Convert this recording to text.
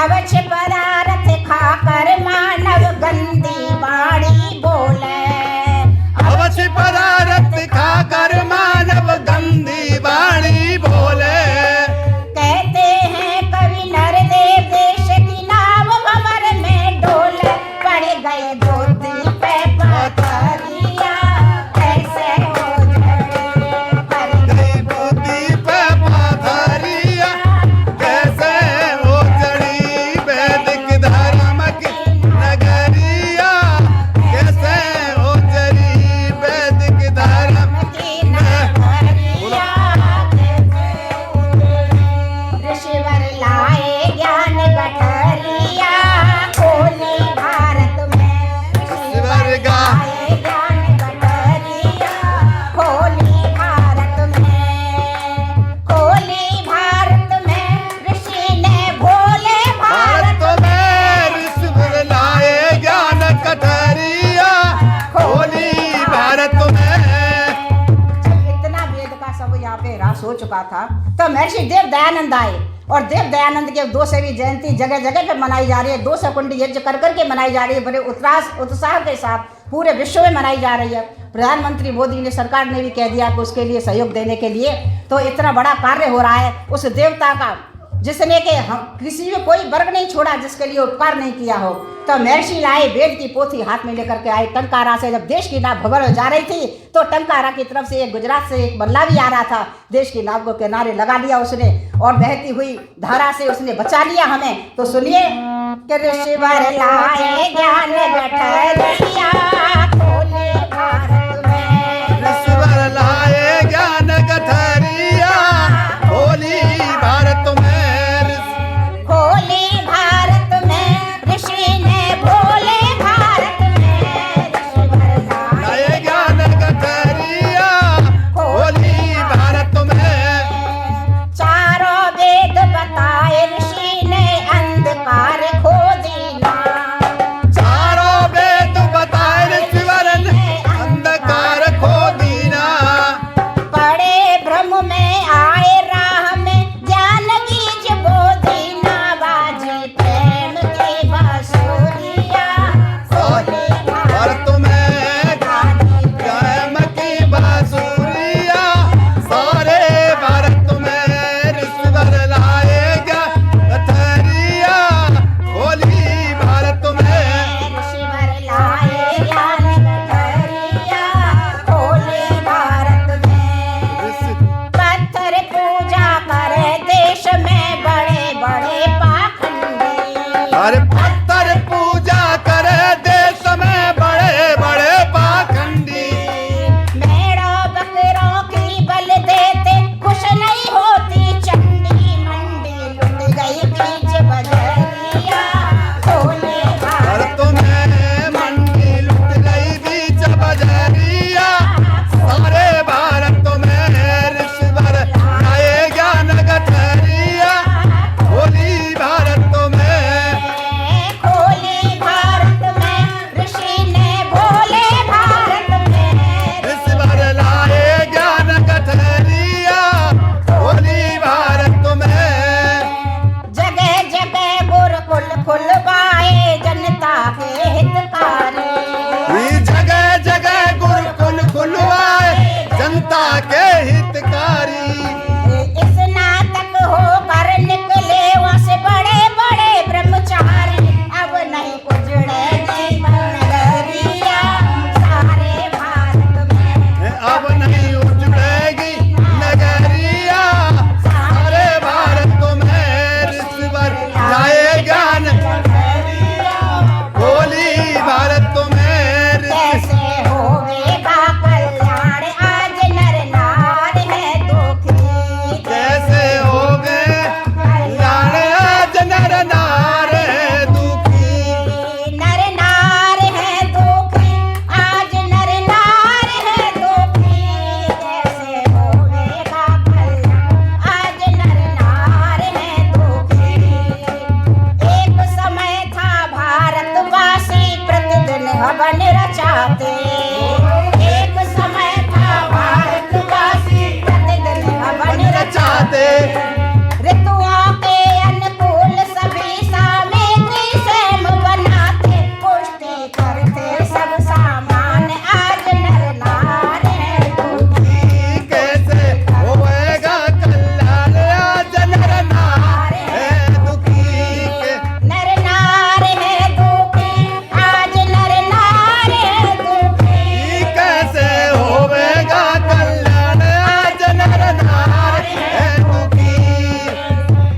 अवश्य पदार्थ खाकर मानव गंदी वाणी बोले। अवश्य पदार्थ खाकर मानव गंदी वाणी बोले। कहते हैं कवि नरदेव देश की नाव भंवर में डोले। पड़ गए धोती पे पथरिया कैसे हो जड़े। पड़ गए धोती पे पथरिया कैसे हो जड़ी। वैदिक धर्म की नगरिया कैसे हो जड़ी। वैदिक धर्म की नगरिया कैसे हो जड़ी। ऋषिवर लाए ज्ञान गठरिया खोली भारत में। ऋषिवर लाए ज्ञान गठरिया खोली भारत में। खोली भारत में ऋषि ने भोले भारत भारत में ऋषिवर लाए ज्ञान कठरिया खोली भारत में। जब इतना वेद का सब यहाँ पे ह्रास हो चुका था तो महर्षि देव दयानंद आए और देव दयानंद के 200वीं जयंती जगह जगह पे मनाई जा रही है। 200 कुंडी यज्ञ कर करके मनाई जा रही है। बड़े उत्साह के साथ पूरे विश्व में मनाई जा रही है। प्रधानमंत्री मोदी ने, सरकार ने भी कह दिया कि उसके लिए सहयोग देने के लिए। तो इतना बड़ा कार्य हो रहा है उस देवता का जिसने के हम किसी भी कोई वर्ग नहीं छोड़ा जिसके लिए उपकार नहीं किया हो। तो महर्षि लाए वेद की पोथी हाथ में लेकर के आए। टंकारा से जब देश की नाव भंवर जा रही थी तो टंकारा की तरफ से एक गुजरात से एक बल्ला भी आ रहा था। देश की नाव को किनारे लगा लिया उसने और बहती हुई धारा से उसने बचा लिया हमें। तो सुनिए कि ऋषिवर लाए ज्ञान गठरिया खोले भारत में। ऋषिवर लाए ज्ञान कठरिया खोली भारत में। खोली भारत में ऋषि ने भोले भारत में। ऋषिवर लाए ज्ञान कठरिया खोली भारत में। चारों वेद बताए ऋषि ने अंधकार खो दीना। चारों वेद बताए ऋषिवर ने अंधकार खो दीना। पड़े भ्रम में आए राह में ज्ञान बीज बोधीना। बाजी प्रेम की बांसुरिया खोली भारत में प्रेम की बांसुरिया सारे भारत में। ऋषिवर लाए कठरिया खोली भारत में। ऋषिवर लाए ज्ञान गठरिया खोली भारत में। पत्थर पूजा करे देश में बड़े बड़े पाखंडी। अरे